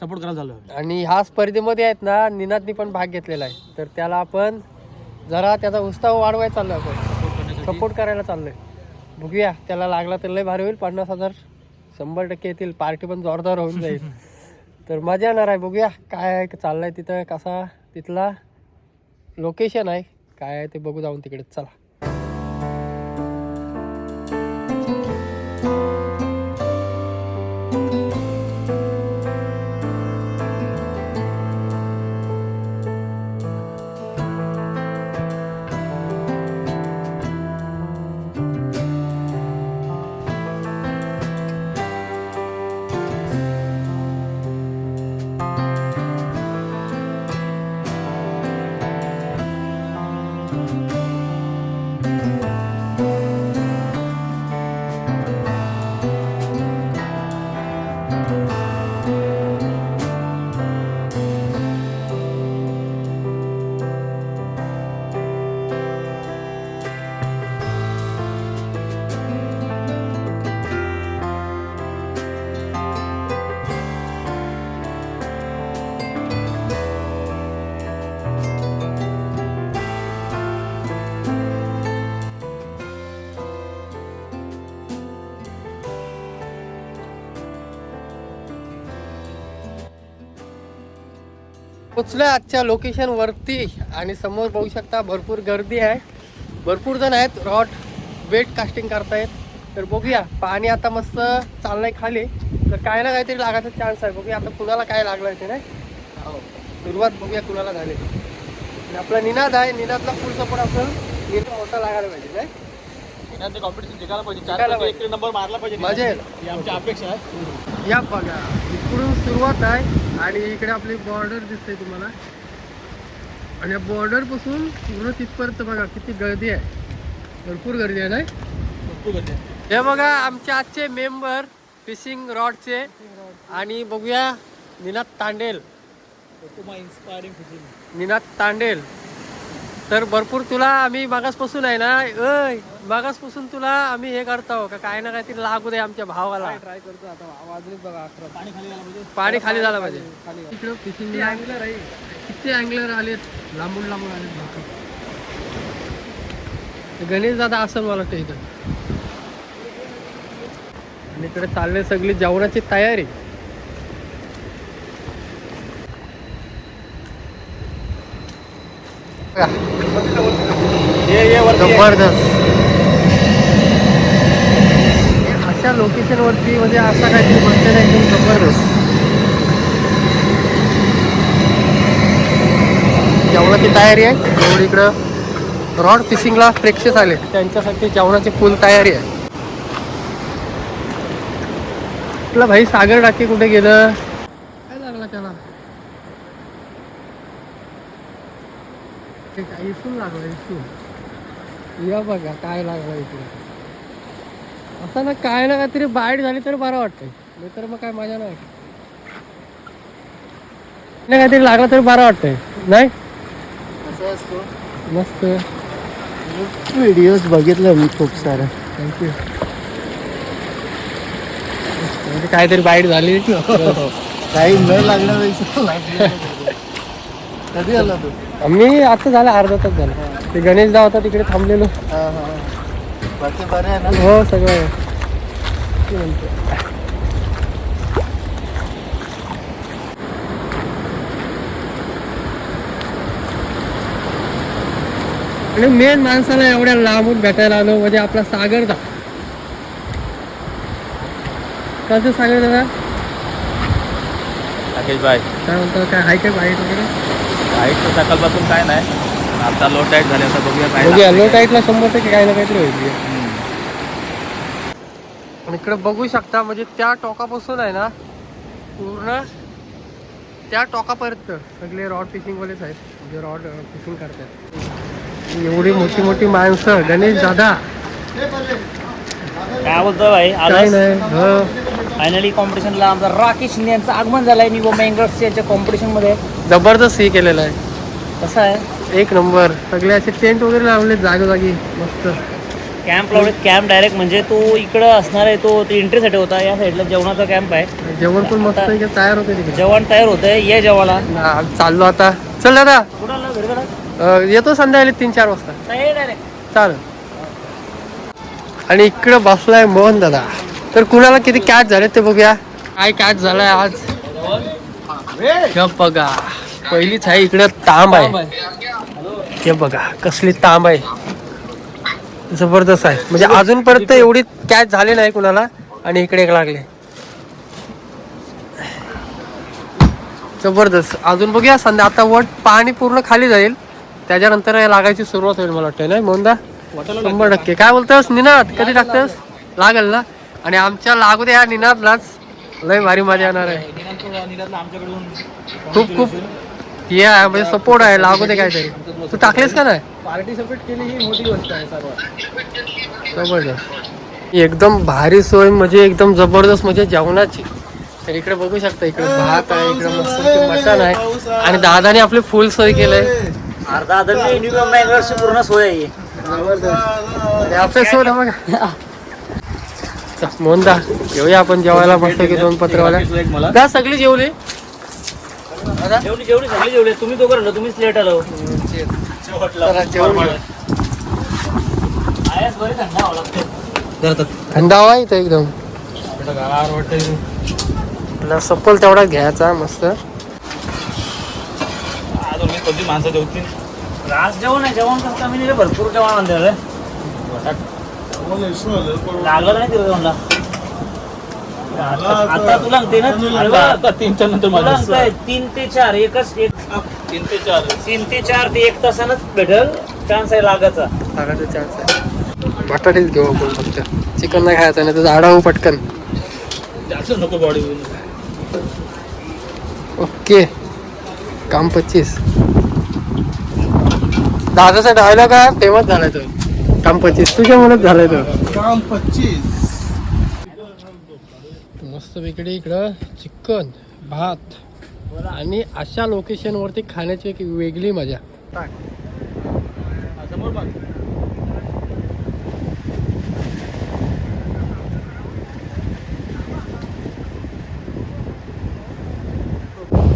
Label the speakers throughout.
Speaker 1: Support करायला झालो.
Speaker 2: आणि ह्या स्पर्धेमध्ये आहेत ना निनादनी पण भाग घेतलेला आहे, तर त्याला आपण जरा त्याचा उत्साह वाढवायला चाललोय, आपण सपोर्ट करायला चाललोय. बघूया त्याला लागला तर लय भारी होईल. 50,000 100% येतील. पार्टी पण जोरदार होऊन जाईल. तर मजा येणार आहे. बघूया काय चाललंय तिथं, कसा तिथला लोकेशन आहे काय आहे ते बघू जाऊन तिकडे. चला. पोचलोय आजच्या लोकेशन वरती आणि समोर बघू शकता भरपूर गर्दी आहे, भरपूर जण आहेत रॉड वेट कास्टिंग करतायत. तर बघूया पाणी आता मस्त चाललंय खाली, तर काय ना काहीतरी लागायचा चान्स आहे. बघूया आता कुणाला काय लागलं ते नाही. सुरुवात बघूया कुणाला झाली. आणि आपला निनाद आहे, निनादला फुल सपोर्ट असेल, निनाद मोठा लागायला पाहिजे नाही.
Speaker 1: कॉम्पिटिशन जिंकायला पाहिजे, 4 नंबर मारला पाहिजे.
Speaker 2: मजा येईल,
Speaker 1: ही आमची अपेक्षा आहे.
Speaker 2: या बघा इकडून सुरुवात आहे आणि इकडे आपली बॉर्डर दिसते तुम्हाला. आणि या बॉर्डर पासून पूर्ण तिथपर्यंत बघा किती गर्दी आहे, भरपूर गर्दी आहे नाही.
Speaker 1: भरपूर गर्दी आहे.
Speaker 2: हे बघा आमचे आजचे मेंबर फिशिंग रॉडचे. आणि बघूया निनाद तांडेल,
Speaker 1: इन्स्पायरिंग फिशिंग
Speaker 2: निनाद तांडेल. तर भरपूर तुला आम्ही मागासपासून आहे ना, मागासपासून तुला आम्ही हे करतो का काय ना काहीतरी लागू दे आमच्या भावाला.
Speaker 1: ट्राय करतो आता. आवाज बघा, पाणी खाली झालं पाहिजे,
Speaker 2: पाणी खाली झालं पाहिजे. इकडं फिशिंग अँगलर आहे, किती अँगलर आलेत, लांबून लांबून आलेत. गणेश दादा असं मला वाटतं इथं. आणि इकडे चालले सगळी जेवणाची तयारी. जबरदस्त. अशा लोकेशन वरती म्हणजे असा काहीतरी बसलेला एकदम जबरदस्त. जेवणाची तयारी आहे. एवढी इकडं रॉड फिशिंगला प्रेक्षक आले, त्यांच्यासाठी जेवणाची फुल तयारी आहे. आपला भाई सागर टाके कुठे गेलं, काय लागला त्याला, इसून लागला इसून. या बघा काय लागलं इकडे. असं ना काय ना काहीतरी बाईट झाली तर बरं वाटतंय, नाही तर मग काय मजा नाही. काहीतरी लागलं तर बरं वाटतंय नाही.
Speaker 1: असं असतो.
Speaker 2: मस्त
Speaker 1: व्हिडिओज बघितलं मी खूप सारं.
Speaker 2: थँक्यू. काहीतरी बाईट झाली
Speaker 1: काही न लागलं. कधी आला तू?
Speaker 2: आम्ही आता झालं अर्धा तास झालं. ते गणेश दा होता तिकडे थांबलेलो.
Speaker 1: बाकी बरं आहे ना?
Speaker 2: हो सगळं. आणि मेन माणसाला एवढ्या लांबून भेटायला आलो म्हणजे आपला सागर दा. कसं सागर दादा
Speaker 1: राकेश भाई
Speaker 2: काय म्हणतो, काय हाय काय बाईट वगैरे?
Speaker 1: हाईट तर सकाळपासून काय नाही, आता लो टाईट झाले. आता बघूया
Speaker 2: बघूया लो टाईटला 100% काही ना काहीतरी होईल. आणि इकडे बघू शकता म्हणजे त्या टोकापासून आहे ना पूर्ण त्या टोकापर्यंत सगळे रॉड फिशिंग वालेच आहेत, म्हणजे रॉड फिशिंग करतात. एवढी मोठी मोठी माणसं. गणेश दादा
Speaker 1: काय बोलतोय भाई?
Speaker 2: काय नाही.
Speaker 1: फायनली कॉम्पिटिशनला आमचा राकेश शिंदे यांचं आगमन झालंय. मी व मँगर्स यांच्या कॉम्पिटिशन मध्ये
Speaker 2: जबरदस्त हे केलेलं आहे.
Speaker 1: कसं आहे,
Speaker 2: एक नंबर. सगळे असे टेंट वगैरे लावले जागोजागी मस्त.
Speaker 1: कॅम्प लावलेत. कॅम्प डायरेक्ट म्हणजे तो इकडं असणार आहे, तो एंट्रीसाठी होता. या साईडला जेवणाचा कॅम्प आहे.
Speaker 2: जेवण पण मस्त आहे, तयार होते तिकडे.
Speaker 1: जेवण तयार होतंय, ये जेवायला.
Speaker 2: चाललो आता. चल दादा,
Speaker 1: कुठं आला घरी गेला?
Speaker 2: येतो संध्याकाळी 3-4 वाजता.
Speaker 1: नाही डायरेक्ट
Speaker 2: चालेल. आणि इकडे बसलाय मोहन दादा. तर कुणाला किती कॅच झाले ते बघूया. काय कॅच झालाय आज बघा. पहिलीच आहे. इकडे तांब आहे, हे बघा कसली तांब आहे, जबरदस्त आहे. म्हणजे अजूनपर्यंत एवढी कॅच झाली नाही कुणाला. आणि इकडे एक लागले, जबरदस्त. अजून बघूया संध्या. आता वट पाणी पूर्ण खाली जाईल, त्याच्यानंतर लागायची सुरुवात होईल मला वाटतं. नाही मोहनदा? 100%. काय बोलतोस निनाद? कधी टाकतोस? लागेल ना. आणि आमच्या लागू द्या निनादलाच, लय भारी मजा येणार आहे. खूप खूप हे आहे, म्हणजे सपोर्ट आहे. लागू दे काहीतरी. तू टाकलेस का नाही?
Speaker 3: पार्टिसिपेट केली ही मोठी गोष्ट आहे सर्वात.
Speaker 2: जबरदस्त. एकदम भारी सोय, म्हणजे एकदम जबरदस्त म्हणजे जेवणाची. तर इकडे बघू शकता, इकडे भात आहे, इकडे मस्त मटण आहे. आणि दादाने आपली फुल सोय केलंय.
Speaker 1: अर्धा मेंगर्सची पूर्ण सोय आहे.
Speaker 2: आणि आपल्या सोय बघा. मोहनदा घेऊया आपण जेवायला मस्त की 2 पत्रवाल्या. त्या सगळी जेवली.
Speaker 1: जेवढी सगळी जेवढी. तुम्ही दोघं राहिलो, तुम्हीच लेट आलो.
Speaker 2: थंड हवा इथं एकदम. सप्पल तेवढा घ्यायचा मस्त.
Speaker 3: माणसं जेवतील.
Speaker 1: रास जेवण आहे. जेवण कसं कमी नाही, भरपूर जेवण आणलेलं लागलं नाही तिला जेवणला. आता तुला सांगते ना,
Speaker 3: 3च्या नंतर
Speaker 1: तुला सांगताय 3 ते 4 एकच.
Speaker 3: 3 ते 4
Speaker 1: 3 ते 4 ते 1 तासानच भेटल. चान्स आहे लागायचा.
Speaker 2: चान्स आहे. बटाटेच घेऊ आपण फक्त. चिकन नाही खायचं, नाही तर झाडा हो पटकन.
Speaker 3: जास्त नको बॉडी.
Speaker 2: ओके. काम 25. दादाचा डायलॉग काय फेमस झालाय तो. काम 25 तुझ्या मनात झालाय तो.
Speaker 3: काम 25.
Speaker 2: मस्त इकडे इकडं चिकन भात आणि अशा लोकेशन वरती खाण्याची एक वेगळी मजा.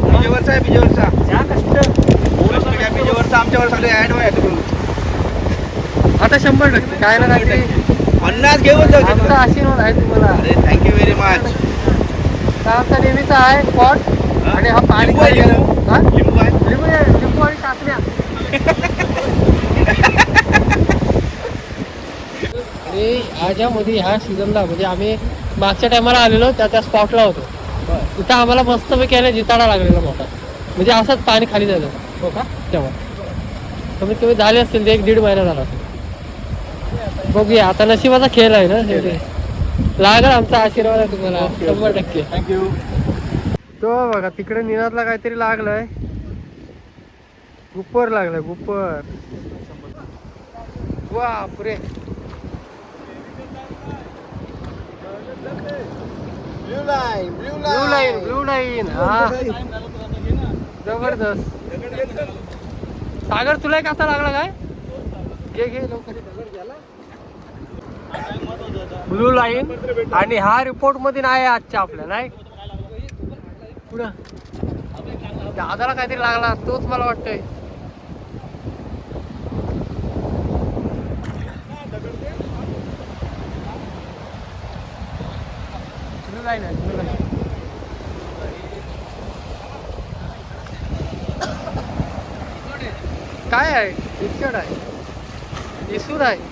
Speaker 3: बिजेवरचा आहे, बिजेवरचा.
Speaker 1: ज्या कष्ट
Speaker 3: बिजेवरचा आमच्यावर सगळे ऍड व्हायचं.
Speaker 2: आता 100% काय ना काहीतरी
Speaker 3: 50 घेऊन
Speaker 2: आमचा आशीर्वाद आहे तुम्हाला.
Speaker 3: अरे थँक्यू व्हेरी मच.
Speaker 2: आमचा नेहमीचा आहे स्पॉट. आणि हा पाणी
Speaker 3: लिंबू आहे,
Speaker 2: हा?
Speaker 3: लिंबू आहे.
Speaker 2: लिंबू आणि टाकल्या. आणि ह्याच्यामध्ये ह्या सीझनला म्हणजे आम्ही मागच्या टायमाला आलेलो त्या स्पॉटला होतो. तिथं आम्हाला मस्तपैकी यायला जिताडा लागलेला मोठा. म्हणजे असंच पाणी खाली झालं. हो का? तेव्हा कमीत कमी झाले असतील ते 1-1.5 महिना झाला. बघूया आता नशिबाचा खेळ आहे ना. लागल आमचा आशीर्वाद आहे तुम्हाला 100%.
Speaker 3: थँक्यू.
Speaker 2: तो बघा तिकडे निनादला काहीतरी लागलंय. गुप्पर लागलाय, गुप्पर. बापरे. Blue line. हा जबरदस्त. सागर तुला कसा लागला काय? घे लवकर. Blue line. आणि हा रिपोर्ट मध्ये नाही आजच्या आपल्या. नाही पुढं दादाला काहीतरी लागला तोच मला वाटतंय. ब्लू लाईन आहे, ब्लू लाईन. काय आहे? इस्कड आहे, इसूर आहे.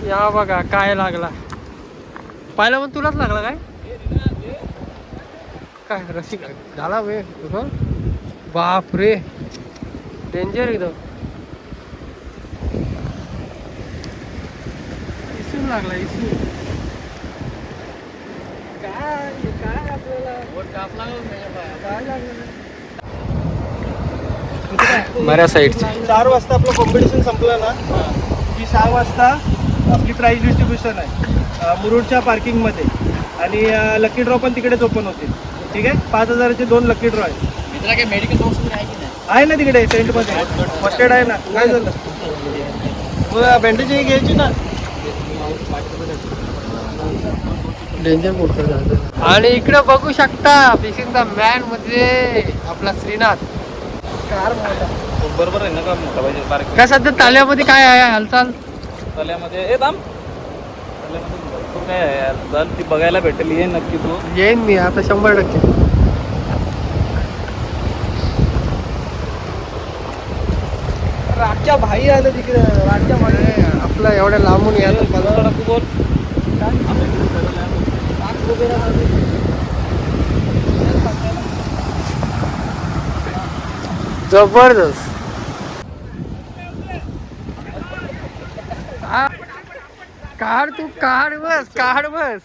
Speaker 2: या बघा काय लागला. पाहिला पण तुलाच लागला काय? काय रसिक झाला वे. बाप रे डेंजर एकदम. इसूर लागला, इसूर. काय काय आपल्याला बऱ्या साईडचे.
Speaker 3: 4 वाजता आपलं कॉम्पिटिशन संपलं ना की 6 वाजता आपली प्राईज डिस्ट्रीब्युशन आहे मुरुडच्या पार्किंगमध्ये. आणि लकी ड्रॉ पण तिकडेच ओपन होतील. ठीक आहे. 5,000चे 2 लकी ड्रॉ आहेत.
Speaker 1: मित्रा काय मेडिकल बॉक्स वगैरे आहे की नाही?
Speaker 3: आहे ना तिकडे टेंट मध्ये फर्स्ट आहे ना. काय झालं बँडेज घ्यायची ना.
Speaker 2: डेंजर मोटर झालं. आणि इकडे बघू शकता फिशिंग द मॅन मध्ये आपला श्रीनाथ.
Speaker 3: कार बरोबर आहे ना का मोठा पाहिजे पार्क.
Speaker 2: काय सध्या ताल्यामध्ये काय आहे हालचाल?
Speaker 3: तल्यामध्ये ए दाम तल्यामध्ये भरपूर काय आहे यार. चल ती बघायला भेटेल. ये नक्की तू.
Speaker 2: येईन मी आता 100%.
Speaker 3: राजच्या भाई आलं तिकडे. राजच्या भाई
Speaker 2: आपला एवढ्या लांबून यायला
Speaker 3: बोल
Speaker 2: जबरदस्त. काढ तू काढ बस काढ बस.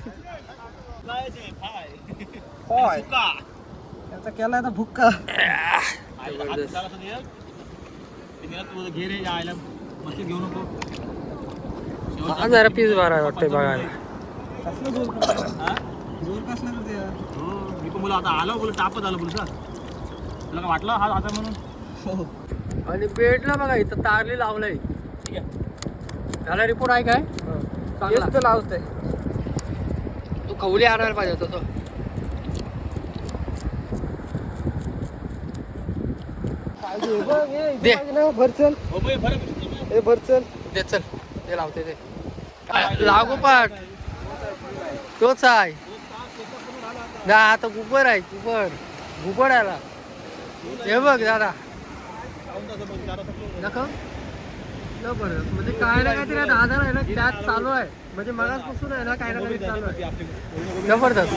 Speaker 3: त्याचा केलाय ना भुक्का.
Speaker 2: हा जरा पीस बारा वाटतंय बघायला.
Speaker 3: मी पण बोला आता आलो बोल टापत आलं बोल सर. तुला काय वाटलं हा आता म्हणून.
Speaker 2: आणि बेडला बघा इथं तारली लावलंय.
Speaker 3: ठीक आहे.
Speaker 2: त्याला रिपोर्ट आहे काय? चांगला
Speaker 3: लावतोय.
Speaker 2: तू खवली आणायला पाहिजे होता तो. दे
Speaker 3: भरचल हे भरचल.
Speaker 2: दे चल ते लावते ते. लागोपाठ तोच आहे ना. आता गुबर आहे गुबर आला. हे बघ दादा नका जबरदस्त. म्हणजे काय ना काहीतरी आधार आहे ना त्यात चालू आहे. म्हणजे मगाचपासून आहे ना काही ना काही चालू आहे. जबरदस्त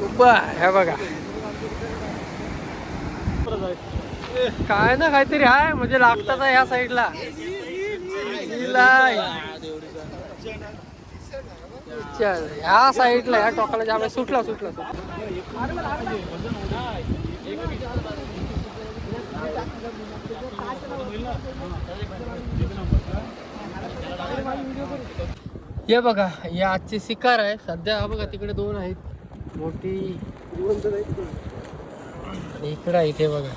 Speaker 2: उभा हे बघा. काय ना काहीतरी आहे म्हणजे लागतात ह्या साईडला. ह्या साईडला ह्या टोकाला ज्या सुटला हे बघा ही आजची शिकार आहे. सध्या हा बघा तिकडे 2 आहेत मोठी. इकडे आहे इथे बघा.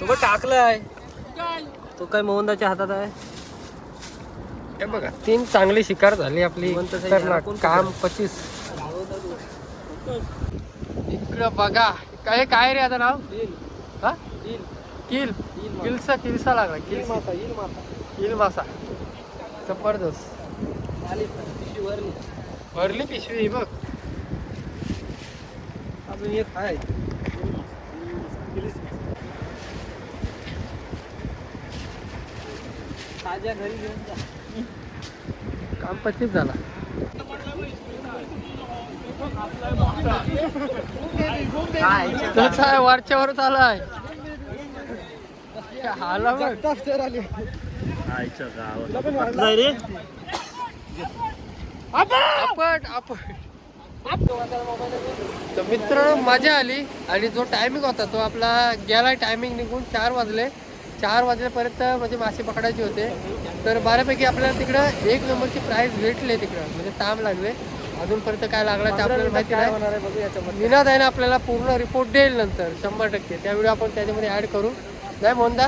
Speaker 3: तो टाकलाय. तो काय मोहनदाच्या हातात आहे.
Speaker 2: हे बघा 3 चांगली शिकार झाली आपली. खतरनाक काम 25. इकडं बघा काय काय रे आता नाव. हा किलसा लागला. किल मासा जबरदस्त. भरली पिशवी बघ.
Speaker 3: अजून एक आहे. ताज्या घरी घेऊन जा.
Speaker 2: काम 25 झाला. तसा आहे वरच्यावरच आलाय. हाला बघ. तर मित्रांनो मजा आली. आणि जो टायमिंग होता तो आपला गेला. टायमिंग निघून 4 वाजले. 4 वाजल्यापर्यंत म्हणजे मासे पकडायचे होते. तर बऱ्यापैकी आपल्याला तिकडं 1 नंबरची प्राईज भेटले. तिकडं म्हणजे ताम लागले. अजूनपर्यंत काय लागला ते आपल्याला माहिती नाही. निनाद आहे ना आपल्याला पूर्ण रिपोर्ट देईल नंतर 100%. त्या व्हिडिओ आपण त्याच्यामध्ये ऍड करू. नाही मोंदा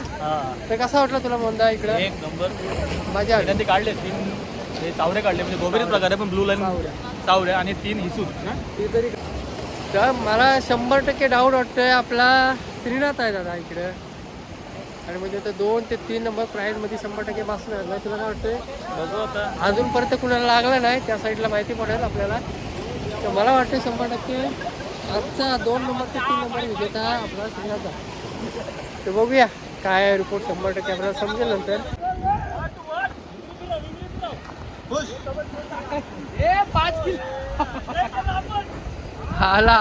Speaker 2: तर कसा वाटला तुला मोंदा इकडं?
Speaker 3: एक नंबर
Speaker 2: मजा आली.
Speaker 3: ते काढले 3 हे चावडे काढले म्हणजे गोबेरीच प्रकार आहे पण ब्लू लाईन चावडे आणि 3 हिसून.
Speaker 2: तर मला 100% डाऊट वाटतोय आपला श्रीनाथ आहे दादा इकडं. आणि म्हणजे तर 2 ते 3 नंबर प्राईज मध्ये 100% बसणार नाही. तुला काय वाटतंय?
Speaker 3: बघू आता.
Speaker 2: अजूनपर्यंत कुणाला लागला नाही त्या साईडला माहिती पडेल आपल्याला. तर मला वाटतं 100% आजचा 2 नंबर ते 3 नंबर विजेता आपला श्रीनाथ. तर बघूया काय रिपोर्ट 100% आपल्याला समजेल नंतर. आला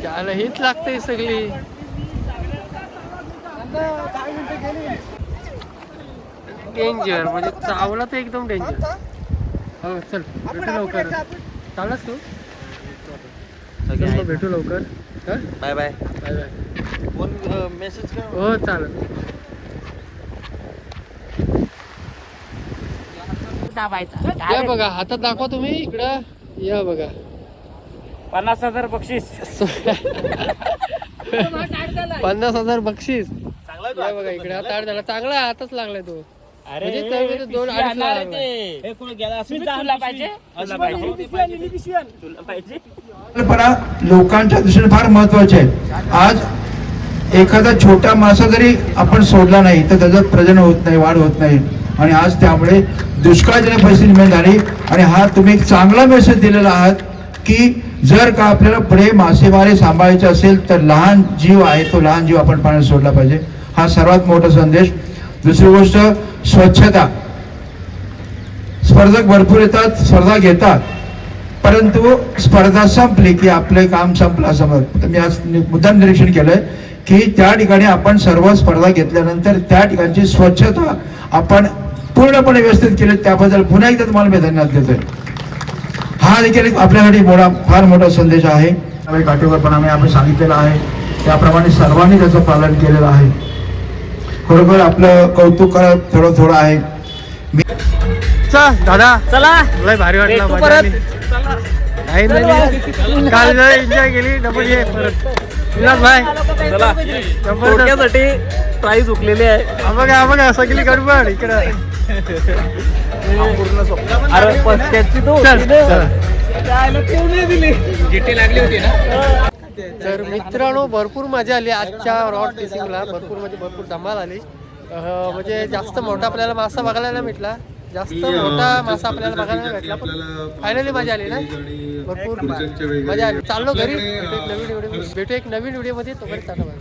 Speaker 2: त्याला हीच लागते सगळी. डेंजर म्हणजे चावला तर एकदम डेंजर. हो चल भेटू लवकर. चालस तू भेटू लवकर.
Speaker 3: Bye bye.
Speaker 2: Bye bye.
Speaker 3: Phone message कर.
Speaker 2: हो चालेल. या बघा हातात दाखवा तुम्ही इकडं. या बघा
Speaker 1: 50,000 बक्षीस.
Speaker 2: 50,000 बक्षीस. या बघा इकडे हात आड झाला, चांगला हातच लागलाय तो. म्हणजे तर 2-2.5
Speaker 4: कल्पना लोकांच्या दृष्टीने फार महत्वाचे आहे. आज एखादा छोटा मासा जरी आपण सोडला नाही तर त्याचं प्रजनन होत नाही, वाढ होत नाही. आणि आज त्यामुळे दुष्काळजनक परिस्थिती निर्माण झाली. आणि हा तुम्ही एक चांगला मेसेज दिलेला आहात की जर का आपल्याला पुढे मासेमारी सांभाळायचे असेल तर लहान जीव आहे तो लहान जीव आपण पाण्यात सोडला पाहिजे. हा सर्वात मोठा संदेश. दुसरी गोष्ट स्वच्छता. स्पर्धक भरपूर येतात, स्पर्धा घेतात, परंतु स्पर्धा संपली की आपले काम संपलं असं मत. मी आज मुद्दाम निरीक्षण केलंय की त्या ठिकाणी आपण सर्व स्पर्धा घेतल्यानंतर त्या ठिकाणची स्वच्छता आपण पूर्णपणे व्यवस्थित केली. त्याबद्दल पुन्हा एकदा तुम्हाला मी धन्यवाद देतोय. हा देखील आपल्यासाठी फार मोठा संदेश आहे. काटेकोरपणाने आपण सांगितलेलं आहे त्याप्रमाणे सर्वांनी त्याचं पालन केलेलं आहे. खरोखर आपलं कौतुक करत थोडं आहे.
Speaker 2: दादा
Speaker 1: चला
Speaker 2: लय भारी वाटलं.
Speaker 1: भेटू
Speaker 2: मजा
Speaker 1: परत.
Speaker 2: आली. नाही काल एन्जॉय केली डबल ये परत. विलास भाई
Speaker 1: चला थोडक्यासाठी प्राईज हुकलेली आहे.
Speaker 2: बघा सगळी गडबड इकडं.
Speaker 1: अरे पस्त्याची तो लागली होती ना.
Speaker 2: तर मित्रांनो भरपूर मजा आली आजच्या रॉड फिशिंगला. भरपूर धमाल आली. म्हणजे जास्त मोठा आपल्याला मासा बघायला नाही भेटला, जास्त मोठा मासा आपल्याला बघायला नाही भेटला, पण फायनली मजा आली ना. भरपूर मजा आली. चाललो घरी. भेटू एक नवीन व्हिडिओ मध्ये. तोपर्यंत टाटा बाय.